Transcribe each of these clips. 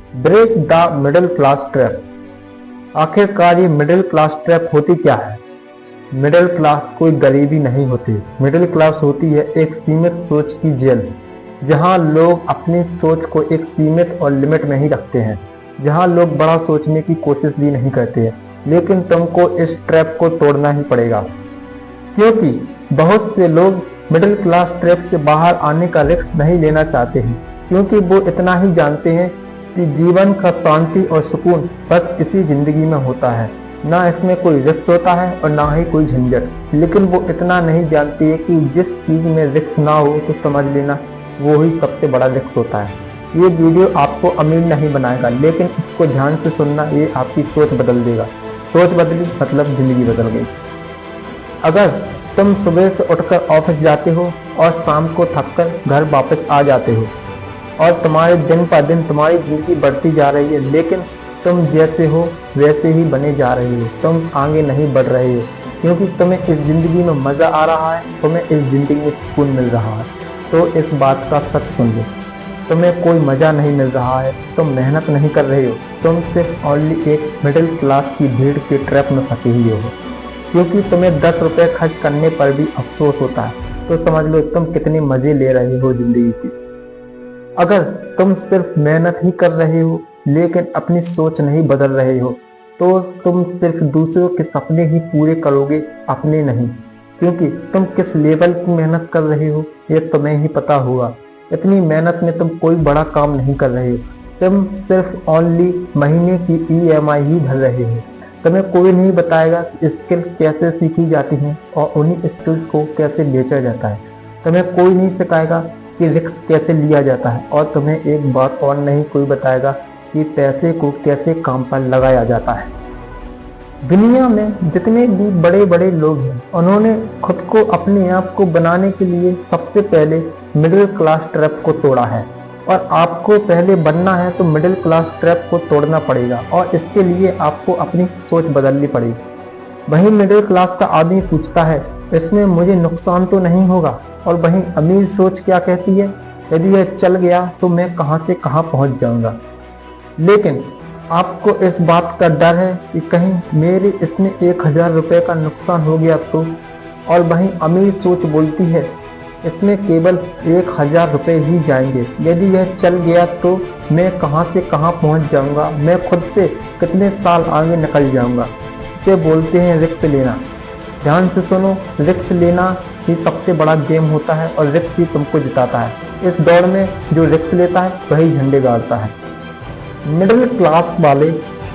Break the middle class trap. आखिरकार ये middle class trap होती क्या है? मिडिल क्लास कोई गरीबी नहीं होती। मिडिल क्लास होती है एक सीमित सोच की जेल, जहां लोग अपनी सोच को एक सीमित और लिमिट में ही रखते हैं, जहां लोग बड़ा सोचने की कोशिश भी नहीं करते हैं। लेकिन तुमको इस ट्रैप को तोड़ना ही पड़ेगा, क्योंकि बहुत से लोग मिडिल क्लास ट्रैप से बाहर आने का रिस्क नहीं लेना चाहते हैं, क्योंकि वो इतना ही जानते हैं कि जीवन का शांति और सुकून बस इसी जिंदगी में होता है। ना इसमें कोई रिस्क होता है और ना ही कोई झंझट। लेकिन वो इतना नहीं जानते हैं कि जिस चीज में रिस्क ना हो तो समझ लेना वो ही सबसे बड़ा रिस्क होता है। ये वीडियो आपको अमीर नहीं बनाएगा, लेकिन इसको ध्यान से सुनना, ये आपकी सोच बदल देगा। सोच बदली मतलब जिंदगी बदल गई। अगर तुम सुबह से उठकर ऑफिस जाते हो और शाम को थककर घर वापस आ जाते हो और तुम्हारे दिन पर दिन तुम्हारी जिंदगी बढ़ती जा रही है, लेकिन तुम जैसे हो वैसे ही बने जा रहे हो, तुम आगे नहीं बढ़ रहे हो, क्योंकि तुम्हें इस जिंदगी में मजा आ रहा है, तुम्हें इस जिंदगी में सुकून मिल रहा है, तो इस बात का सच सुन लो। तुम्हें कोई मजा नहीं मिल रहा है, तुम मेहनत नहीं कर रहे हो, तुम सिर्फ ओनली एक मिडिल क्लास की भीड़ के ट्रैप में फंसे हुए हो। क्योंकि तुम्हें 10 रुपए खर्च करने पर भी अफसोस होता है, तो समझ लो तुम कितने मजे ले रहे हो जिंदगी की। अगर तुम सिर्फ मेहनत ही कर रहे हो लेकिन अपनी सोच नहीं बदल रहे हो, तो तुम सिर्फ दूसरों के सपने ही पूरे करोगे, अपने नहीं। क्योंकि तुम किस लेवल की मेहनत कर रहे हो ये तुम्हें ही पता होगा। इतनी मेहनत में तुम कोई बड़ा काम नहीं कर रहे हो, तुम सिर्फ ओनली महीने की EMI ही भर रहे हो। तुम्हें कोई नहीं बताएगा कि स्किल कैसे सीखी जाती है और उन्हीं स्किल्स को कैसे बेचा जाता है। तुम्हें कोई नहीं सिखाएगा कि रिस्क कैसे लिया जाता है, और तुम्हें एक बात और नहीं कोई बताएगा कि पैसे को कैसे काम पर लगाया जाता है। दुनिया में जितने भी बड़े बड़े लोग हैं, उन्होंने खुद को अपने आप को बनाने के लिए सबसे पहले मिडिल क्लास ट्रैप को तोड़ा है। और आपको पहले बनना है तो मिडिल क्लास ट्रैप को तोड़ना पड़ेगा, और इसके लिए आपको अपनी सोच बदलनी पड़ेगी। वहीं मिडिल क्लास का आदमी पूछता है इसमें मुझे नुकसान तो नहीं होगा, और वहीं अमीर सोच क्या कहती है, यदि यह चल गया तो मैं कहां से कहां पहुंच जाऊंगा। लेकिन आपको इस बात का डर है कि कहीं मेरे इसमें 1000 रुपये का नुकसान हो गया तो। और वहीं अमीर सोच बोलती है इसमें केवल 1000 रुपये ही जाएंगे, यदि यह चल गया तो मैं कहां से कहां पहुंच जाऊंगा, मैं खुद से कितने साल आगे निकल जाऊंगा। इसे बोलते हैं रिस्क लेना। ध्यान से सुनो, रिस्क लेना ही सबसे बड़ा गेम होता है, और रिस्क ही तुमको जिताता है। इस दौड़ में जो रिस्क लेता है वही झंडे गाड़ता है। मिडिल क्लास वाले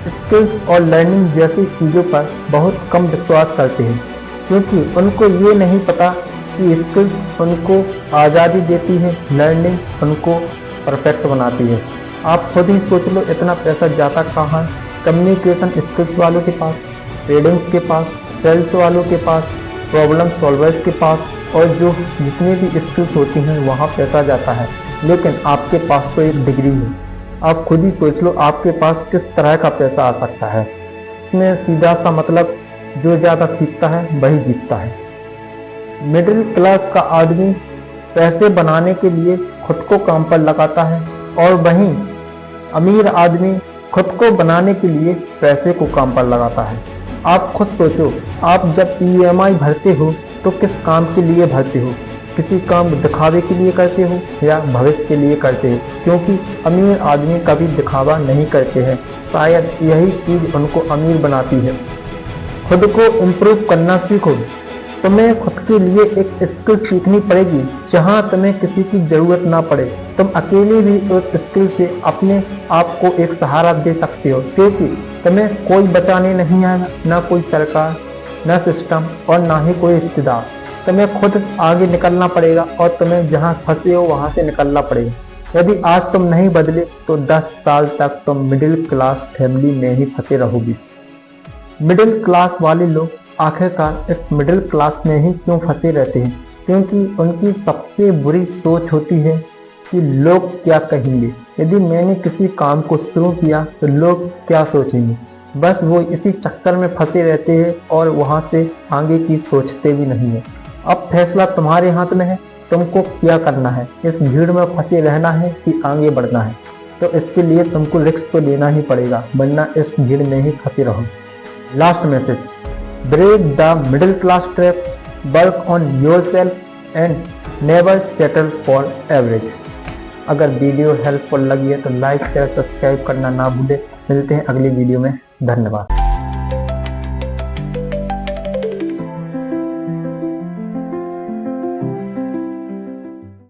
स्किल्स और लर्निंग जैसी चीज़ों पर बहुत कम विश्वास करते हैं, क्योंकि उनको ये नहीं पता कि स्किल्स उनको आज़ादी देती है, लर्निंग उनको परफेक्ट बनाती है। आप खुद ही सोच लो इतना पैसा जाता कहाँ है? कम्युनिकेशन स्किल्स वालों के पास, ट्रेडिंग्स के पास, सेल्स वालों के पास, प्रॉब्लम सॉल्वर्स के पास, और जो जितनी भी स्किल्स होती हैं वहाँ पैसा जाता है। लेकिन आपके पास तो एक डिग्री है। आप खुद ही सोच लो आपके पास किस तरह का पैसा आ सकता है। इसमें सीधा सा मतलब जो ज़्यादा सीखता है वही जीतता है। मिडिल क्लास का आदमी पैसे बनाने के लिए खुद को काम पर लगाता है, और वहीं अमीर आदमी खुद को बनाने के लिए पैसे को काम पर लगाता है। आप खुद सोचो, आप जब EMI भरते हो तो किस काम के लिए भरते हो? किसी काम दिखावे के लिए करते हो या भविष्य के लिए करते हो? क्योंकि अमीर आदमी कभी दिखावा नहीं करते हैं, शायद यही चीज़ उनको अमीर बनाती है। खुद को इम्प्रूव करना सीखो। तुम्हें खुद के लिए एक स्किल सीखनी पड़ेगी जहां तुम्हें किसी की ज़रूरत ना पड़े। तुम अकेले भी उस स्किल से अपने आप को एक सहारा दे सकते हो, क्योंकि तुम्हें कोई बचाने नहीं आएगा, ना कोई सरकार, ना सिस्टम, और ना ही कोई रिश्तेदार। तुम्हें खुद आगे निकलना पड़ेगा, और तुम्हें जहां फंसे हो वहां से निकलना पड़ेगा। यदि आज तुम नहीं बदले तो 10 साल तक तुम मिडिल क्लास फैमिली में ही फंसे रहोगी। मिडिल क्लास वाले लोग आखिरकार इस मिडिल क्लास में ही क्यों फंसे रहते हैं? क्योंकि उनकी सबसे बुरी सोच होती है कि लोग क्या कहेंगे। यदि मैंने किसी काम को शुरू किया तो लोग क्या सोचेंगे। बस वो इसी चक्कर में फंसे रहते हैं और वहाँ से आगे की सोचते भी नहीं है। अब फैसला तुम्हारे हाथ में है, तुमको क्या करना है। इस भीड़ में फंसे रहना है कि आगे बढ़ना है। तो इसके लिए तुमको रिस्क तो लेना ही पड़ेगा, वरना इस भीड़ में ही फंसे रहो। Last message, break the middle class trap, work on yourself and never settle for average. अगर वीडियो हेल्पफुल लगी है तो लाइक शेयर सब्सक्राइब करना ना भूले। मिलते हैं अगली वीडियो में। धन्यवाद।